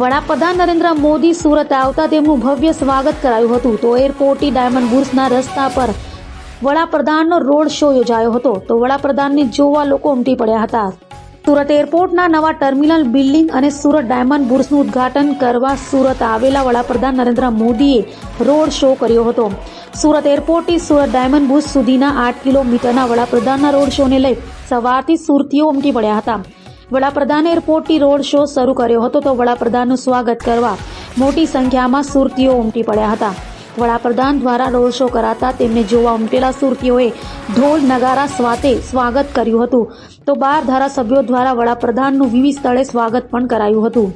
વડાપ્રધાન નરેન્દ્ર મોદી સુરત આવતા તેમનું ભવ્ય સ્વાગત કરાયું હતું. તો એરપોર્ટથી ડાયમંડ બુર્સના રસ્તા પર વડાપ્રધાનનો રોડ શો યોજાયો હતો. તો વડાપ્રધાનને જોવા લોકો ઉમટી પડ્યા હતા. સુરત એરપોર્ટના નવા ટર્મિનલ બિલ્ડિંગ અને સુરત ડાયમંડ બુર્સનું ઉદ્ઘાટન કરવા સુરત આવેલા વડાપ્રધાન નરેન્દ્ર મોદીએ રોડ શો કર્યો હતો. સુરત એરપોર્ટથી સુરત ડાયમંડ બુર્સ સુધીના 8 કિલોમીટરના વડાપ્રધાનના રોડ શોને લઈ સવારથી સુરતીઓ ઉમટી પડ્યા હતા. વડાપ્રધાન એરપોર્ટથી રોડ શો શરૂ કર્યો હતો. તો વડાપ્રધાનનું સ્વાગત કરવા મોટી સંખ્યામાં સુરતીઓ ઉમટી પડ્યા હતા. વડાપ્રધાન દ્વારા રોડ શો કરાતા તેમને જોવા ઉમટેલા સુરતીઓએ ઢોલ નગારા સાથે સ્વાગત કર્યું હતું. તો 12 ધારાસભ્યો દ્વારા વડાપ્રધાનનું વિવિધ સ્થળે સ્વાગત પણ કરાયું હતું.